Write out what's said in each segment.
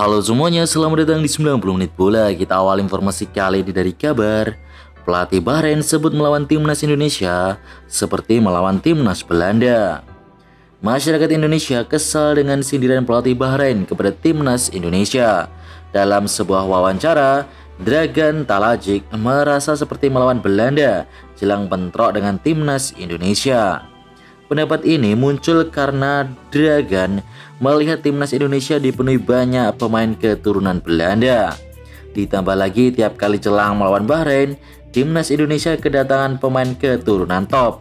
Halo semuanya, selamat datang di 90 menit bola. Kita awal informasi kali ini dari kabar pelatih Bahrain sebut melawan timnas Indonesia seperti melawan timnas Belanda. Masyarakat Indonesia kesal dengan sindiran pelatih Bahrain kepada timnas Indonesia. Dalam sebuah wawancara, Dragan Talajic merasa seperti melawan Belanda jelang bentrok dengan timnas Indonesia. Pendapat ini muncul karena Dragan melihat timnas Indonesia dipenuhi banyak pemain keturunan Belanda. Ditambah lagi tiap kali jelang melawan Bahrain, timnas Indonesia kedatangan pemain keturunan top.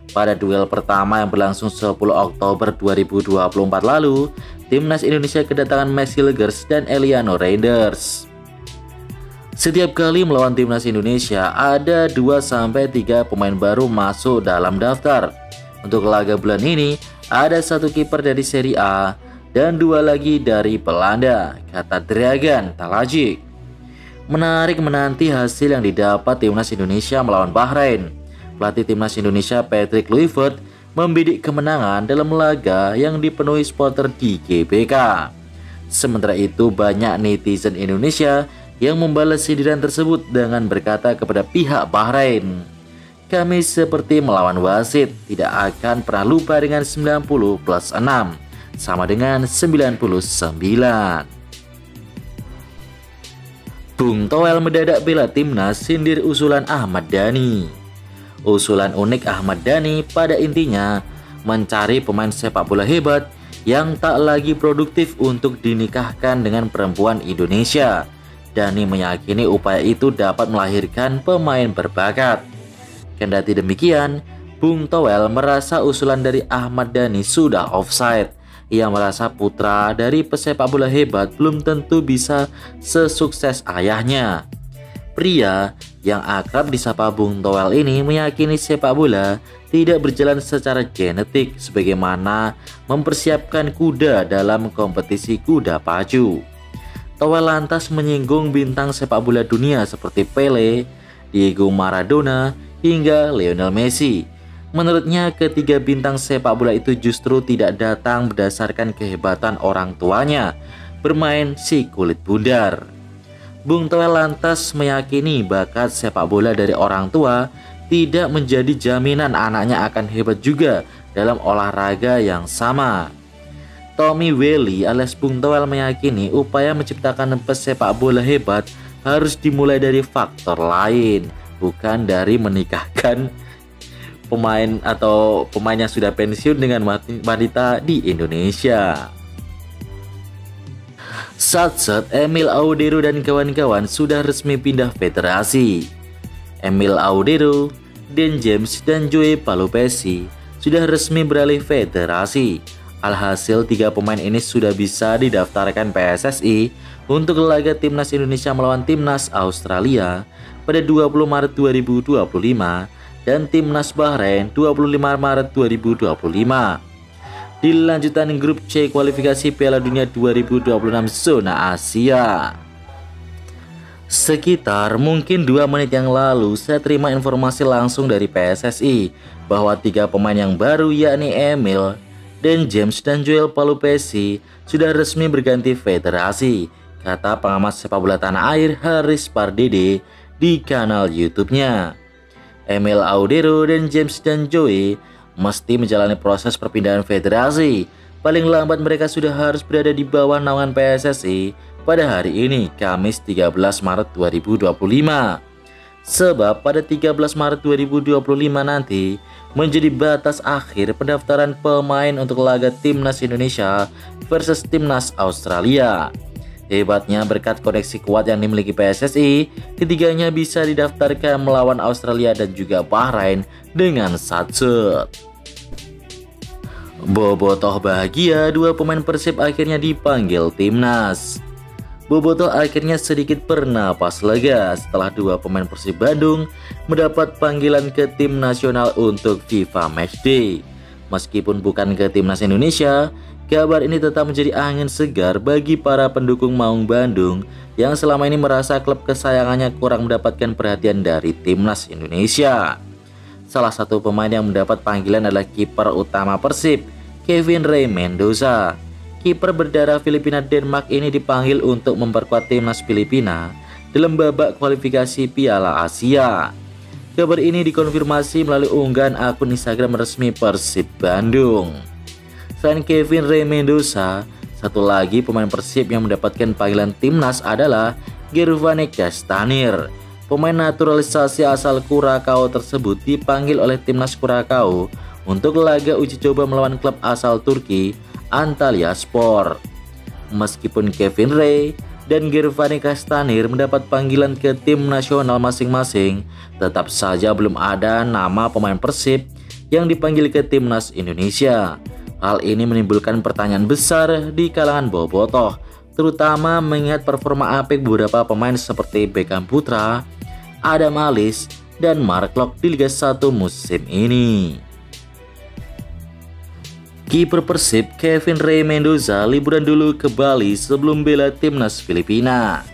Pada duel pertama yang berlangsung 10 Oktober 2024 lalu, timnas Indonesia kedatangan Messi Legers dan Eliano Reinders. Setiap kali melawan timnas Indonesia, ada 2-3 pemain baru masuk dalam daftar. Untuk laga bulan ini, ada 1 kiper dari Serie A dan 2 lagi dari Belanda, kata Dragan Talajic. Menarik menanti hasil yang didapat timnas Indonesia melawan Bahrain. Pelatih timnas Indonesia Patrick Kluivert membidik kemenangan dalam laga yang dipenuhi supporter di GBK. Sementara itu, banyak netizen Indonesia yang membalas sindiran tersebut dengan berkata kepada pihak Bahrain, "Kami seperti melawan wasit, tidak akan pernah lupa dengan 90 plus 6, sama dengan 99. Bung Toel mendadak bela timnas sindir usulan Ahmad Dhani. Usulan unik Ahmad Dhani pada intinya mencari pemain sepak bola hebat yang tak lagi produktif untuk dinikahkan dengan perempuan Indonesia. Dhani meyakini upaya itu dapat melahirkan pemain berbakat. Kendati demikian, Bung Toel merasa usulan dari Ahmad Dhani sudah offside. Ia merasa putra dari pesepak bola hebat belum tentu bisa sesukses ayahnya. Pria yang akrab disapa Bung Toel ini meyakini sepak bola tidak berjalan secara genetik sebagaimana mempersiapkan kuda dalam kompetisi kuda pacu. Toel lantas menyinggung bintang sepak bola dunia seperti Pele, Diego Maradona, hingga Lionel Messi. Menurutnya, ketiga bintang sepak bola itu justru tidak datang berdasarkan kehebatan orang tuanya bermain si kulit bundar. Bung Toel lantas meyakini bakat sepak bola dari orang tua tidak menjadi jaminan anaknya akan hebat juga dalam olahraga yang sama. Tommy Welly alias Bung Toel meyakini upaya menciptakan pesepak bola hebat harus dimulai dari faktor lain, bukan dari menikahkan pemain atau pemain yang sudah pensiun dengan wanita di Indonesia. Saat Emil Audero dan kawan-kawan sudah resmi pindah federasi. Emil Audero, Dan James, dan Joey Palupesi sudah resmi beralih federasi. Alhasil 3 pemain ini sudah bisa didaftarkan PSSI untuk laga timnas Indonesia melawan timnas Australia pada 20 Maret 2025 dan timnas Bahrain 25 Maret 2025. Di lanjutan grup C kualifikasi Piala Dunia 2026 zona Asia. Sekitar mungkin 2 menit yang lalu saya terima informasi langsung dari PSSI bahwa 3 pemain yang baru yakni Emil, Dan James, dan Joel Palupesi sudah resmi berganti federasi, kata pengamat sepak bola tanah air Haris Pardede di kanal YouTube-nya. Emil Audero, Dan James, dan Joey mesti menjalani proses perpindahan federasi. Paling lambat mereka sudah harus berada di bawah naungan PSSI pada hari ini, Kamis 13 Maret 2025. Sebab pada 13 Maret 2025 nanti menjadi batas akhir pendaftaran pemain untuk laga timnas Indonesia versus timnas Australia. Hebatnya berkat koneksi kuat yang dimiliki PSSI, ketiganya bisa didaftarkan melawan Australia dan juga Bahrain dengan satset. Bobotoh bahagia, 2 pemain Persib akhirnya dipanggil timnas. Bobotoh akhirnya sedikit bernapas lega setelah 2 pemain Persib Bandung mendapat panggilan ke tim nasional untuk FIFA Matchday. Meskipun bukan ke timnas Indonesia, kabar ini tetap menjadi angin segar bagi para pendukung Maung Bandung yang selama ini merasa klub kesayangannya kurang mendapatkan perhatian dari timnas Indonesia. Salah satu pemain yang mendapat panggilan adalah kiper utama Persib, Kevin Ray Mendoza. kiper berdarah Filipina Denmark ini dipanggil untuk memperkuat timnas Filipina dalam babak kualifikasi Piala Asia. Kabar ini dikonfirmasi melalui unggahan akun Instagram resmi Persib Bandung. Selain Kevin Rey Mendoza, satu lagi pemain Persib yang mendapatkan panggilan timnas adalah Giovanni Castanir. Pemain naturalisasi asal Kurakau tersebut dipanggil oleh timnas Kurakau untuk laga uji coba melawan klub asal Turki Antalyaspor. Meskipun Kevin Rey dan Giovanni Castanir mendapat panggilan ke tim nasional masing-masing, tetap saja belum ada nama pemain Persib yang dipanggil ke timnas Indonesia. Hal ini menimbulkan pertanyaan besar di kalangan bobotoh, terutama mengingat performa apik beberapa pemain seperti Beckham Putra, Adam Alis, dan Mark Locke di Liga 1 musim ini. Kiper Persib Kevin Rey Mendoza liburan dulu ke Bali sebelum bela timnas Filipina.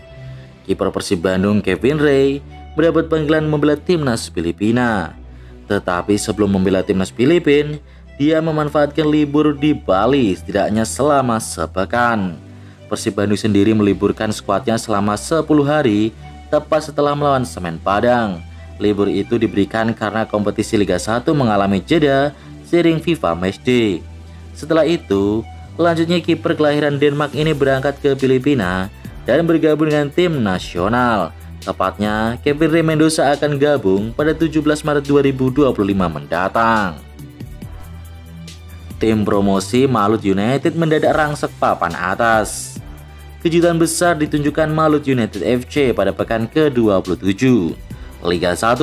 Kiper Persib Bandung Kevin Rey mendapat panggilan membela timnas Filipina. Tetapi sebelum membela timnas Filipina, dia memanfaatkan libur di Bali setidaknya selama sepekan. Persib Bandung sendiri meliburkan skuadnya selama 10 hari tepat setelah melawan Semen Padang. Libur itu diberikan karena kompetisi Liga 1 mengalami jeda seiring FIFA Matchday. Setelah itu, selanjutnya kiper kelahiran Denmark ini berangkat ke Filipina dan bergabung dengan tim nasional. Tepatnya, Kevin Rey Mendoza akan gabung pada 17 Maret 2025 mendatang. Tim promosi Malut United mendadak rangsek papan atas. Kejutan besar ditunjukkan Malut United FC pada pekan ke-27 Liga 1.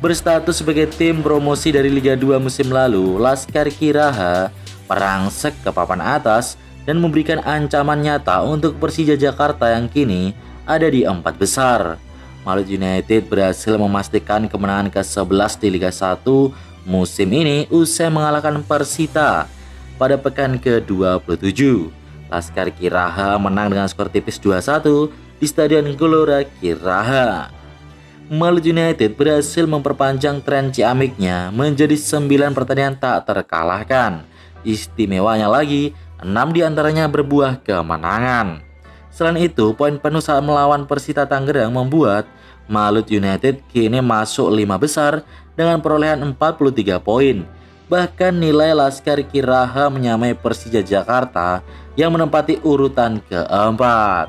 Berstatus sebagai tim promosi dari Liga 2 musim lalu, Laskar Kiraha merangsek ke papan atas dan memberikan ancaman nyata untuk Persija Jakarta yang kini ada di 4 besar. Malut United berhasil memastikan kemenangan ke-11 di Liga 1 musim ini usai mengalahkan Persita pada pekan ke-27. Laskar Kiraha menang dengan skor tipis 2-1 di Stadion Gelora Kiraha. Malut United berhasil memperpanjang tren ciamiknya menjadi 9 pertandingan tak terkalahkan. Istimewanya lagi, 6 diantaranya berbuah kemenangan. Selain itu, poin penuh saat melawan Persita Tangerang membuat Malut United kini masuk 5 besar dengan perolehan 43 poin. Bahkan nilai Laskar Kiraha menyamai Persija Jakarta yang menempati urutan keempat.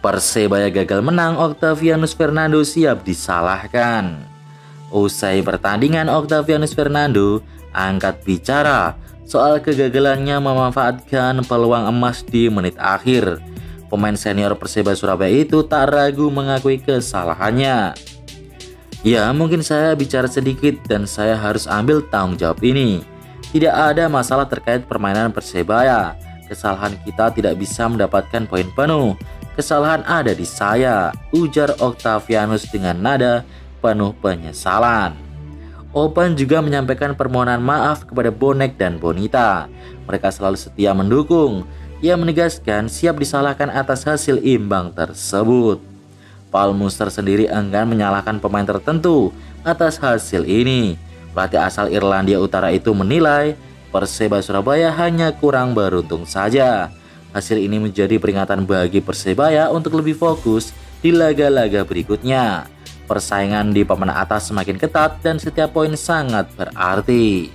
Persebaya gagal menang, Octavianus Fernando siap disalahkan. Usai pertandingan, Octavianus Fernando angkat bicara soal kegagalannya memanfaatkan peluang emas di menit akhir. Pemain senior Persebaya Surabaya itu tak ragu mengakui kesalahannya. Ya, mungkin saya bicara sedikit dan saya harus ambil tanggung jawab ini. Tidak ada masalah terkait permainan Persebaya. Kesalahan kita tidak bisa mendapatkan poin penuh. Kesalahan ada di saya, ujar Octavianus dengan nada penuh penyesalan. Oban juga menyampaikan permohonan maaf kepada bonek dan bonita. Mereka selalu setia mendukung. Ia menegaskan siap disalahkan atas hasil imbang tersebut. Paul Muster sendiri enggan menyalahkan pemain tertentu atas hasil ini. Pelatih asal Irlandia Utara itu menilai Persebaya Surabaya hanya kurang beruntung saja. Hasil ini menjadi peringatan bagi Persebaya untuk lebih fokus di laga-laga berikutnya. Persaingan di papan atas semakin ketat dan setiap poin sangat berarti.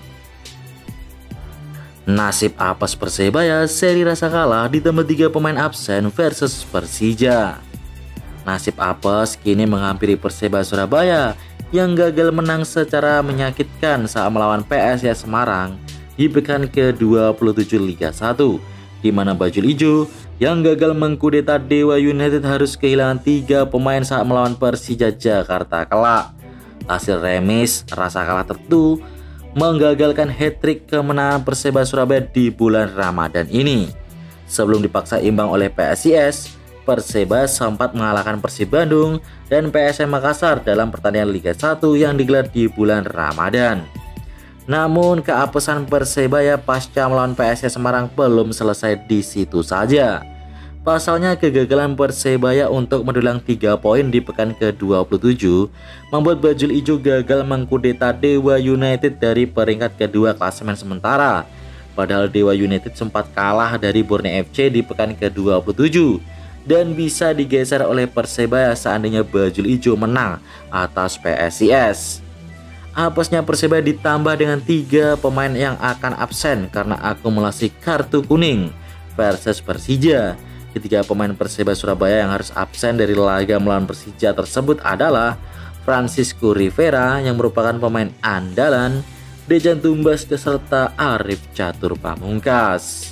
Nasib apes Persebaya seri rasa kalah ditambah 3 pemain absen versus Persija. Nasib apes kini menghampiri Persebaya Surabaya yang gagal menang secara menyakitkan saat melawan PSIS Semarang di pekan ke-27 Liga 1, di mana Bajul Ijo yang gagal mengkudeta Dewa United harus kehilangan 3 pemain saat melawan Persija Jakarta kelak. Hasil remis rasa kalah tentu menggagalkan hat-trick kemenangan Persebaya Surabaya di bulan Ramadan ini. Sebelum dipaksa imbang oleh PSIS, Persebaya sempat mengalahkan Persib Bandung dan PSM Makassar dalam pertandingan Liga 1 yang digelar di bulan Ramadan. Namun keapesan Persebaya pasca melawan PSIS Semarang belum selesai di situ saja. Pasalnya kegagalan Persebaya untuk mendulang 3 poin di pekan ke-27 membuat Bajul Ijo gagal mengkudeta Dewa United dari peringkat kedua klasemen sementara Padahal Dewa United sempat kalah dari Borneo FC di pekan ke-27 dan bisa digeser oleh Persebaya seandainya Bajul Ijo menang atas PSIS. Apesnya Persebaya ditambah dengan 3 pemain yang akan absen karena akumulasi kartu kuning versus Persija. Ketiga pemain Persebaya Surabaya yang harus absen dari laga melawan Persija tersebut adalah Francisco Rivera yang merupakan pemain andalan, Dejan Tumbas serta Arif Catur Pamungkas.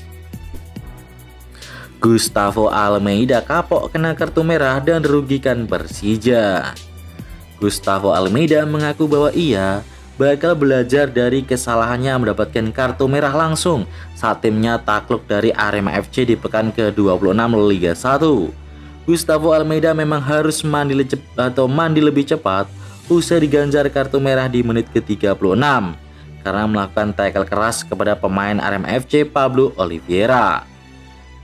Gustavo Almeida kapok kena kartu merah dan merugikan Persija. Gustavo Almeida mengaku bahwa ia bakal belajar dari kesalahannya mendapatkan kartu merah langsung saat timnya takluk dari Arema FC di pekan ke-26 Liga 1. Gustavo Almeida memang harus mandi lebih cepat usai diganjar kartu merah di menit ke-36 karena melakukan tackle keras kepada pemain Arema FC Pablo Oliveira.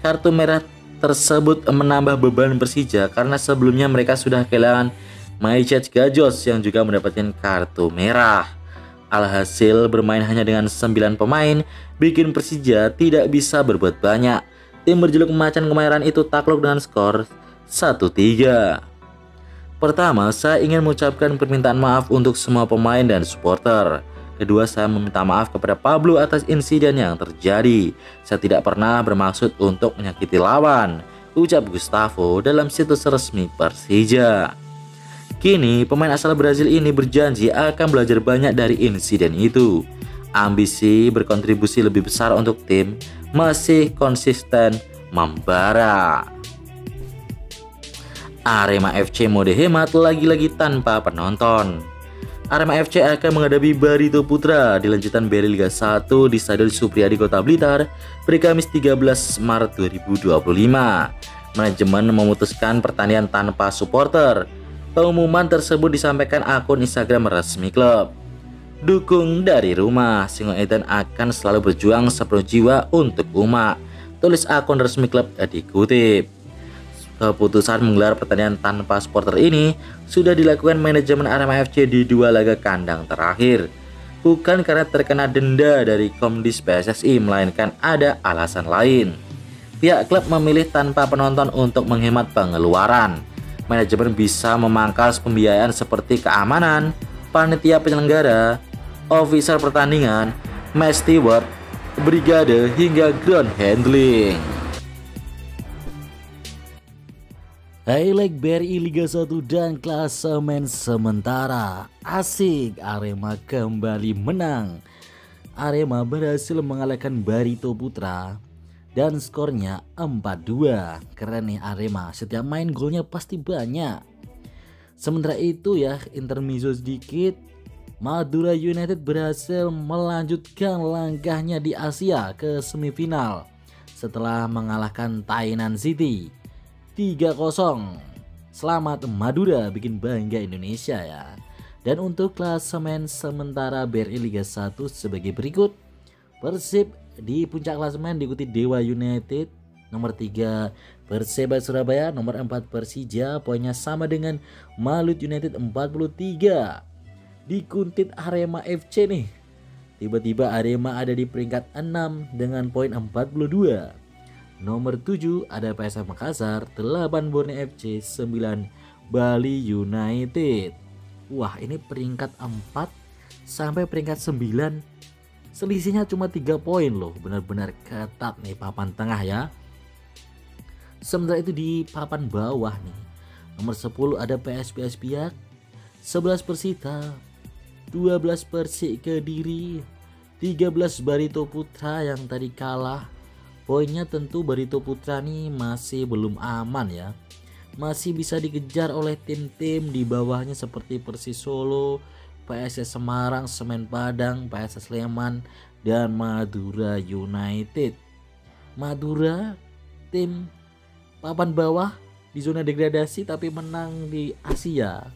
Kartu merah tersebut menambah beban Persija karena sebelumnya mereka sudah kehilangan Maicet Gajos yang juga mendapatkan kartu merah. Alhasil bermain hanya dengan 9 pemain bikin Persija tidak bisa berbuat banyak. Tim berjuluk Macan Kemayoran itu takluk dengan skor 1-3. Pertama, saya ingin mengucapkan permintaan maaf untuk semua pemain dan supporter. Kedua, saya meminta maaf kepada Pablo atas insiden yang terjadi. Saya tidak pernah bermaksud untuk menyakiti lawan, ucap Gustavo dalam situs resmi Persija. Kini, pemain asal Brazil ini berjanji akan belajar banyak dari insiden itu. Ambisi berkontribusi lebih besar untuk tim masih konsisten membara. Arema FC mode hemat lagi-lagi tanpa penonton. Arema FC akan menghadapi Barito Putra di lanjutan BRI Liga 1 di Stadion Supriyadi Kota Blitar pada Kamis 13 Maret 2025. Manajemen memutuskan pertandingan tanpa supporter. Pengumuman tersebut disampaikan akun Instagram resmi klub. Dukung dari rumah, Singoedan akan selalu berjuang sepenuh jiwa untuk umat, tulis akun resmi klub dikutip. Keputusan menggelar pertandingan tanpa supporter ini sudah dilakukan manajemen Arema FC di 2 laga kandang terakhir. Bukan karena terkena denda dari Komdis PSSI, melainkan ada alasan lain. Pihak klub memilih tanpa penonton untuk menghemat pengeluaran. Manajemen bisa memangkas pembiayaan seperti keamanan, panitia penyelenggara, officer pertandingan, match steward, brigade, hingga ground handling. Highlight BRI Liga 1 dan klasemen sementara. Asik, Arema kembali menang. Arema berhasil mengalahkan Barito Putra dan skornya 4-2. Keren nih Arema, setiap main golnya pasti banyak. Sementara itu ya, intermezzo sedikit, Madura United berhasil melanjutkan langkahnya di Asia ke semifinal setelah mengalahkan Tainan City 3-0. Selamat Madura, bikin bangga Indonesia ya. Dan untuk klasemen sementara BRI Liga 1 sebagai berikut. Persib di puncak klasemen diikuti Dewa United nomor 3, Persebaya Surabaya nomor 4, Persija poinnya sama dengan Malut United 43. Dikuntit Arema FC nih. Tiba-tiba Arema ada di peringkat 6 dengan poin 42. Nomor 7 ada PSM Makassar, 8 Borneo FC, 9 Bali United. Wah, ini peringkat 4 sampai peringkat 9. Selisihnya cuma 3 poin loh. Benar-benar ketat nih papan tengah ya. Sementara itu di papan bawah nih, nomor 10 ada PSPS Biak, 11 Persita, 12 Persik Kediri, 13 Barito Putra yang tadi kalah. Poinnya tentu Barito Putra nih masih belum aman ya. Masih bisa dikejar oleh tim-tim di bawahnya seperti Persis Solo, PSS Semarang, Semen Padang, PSS Sleman, dan Madura United. Madura tim papan bawah di zona degradasi tapi menang di Asia.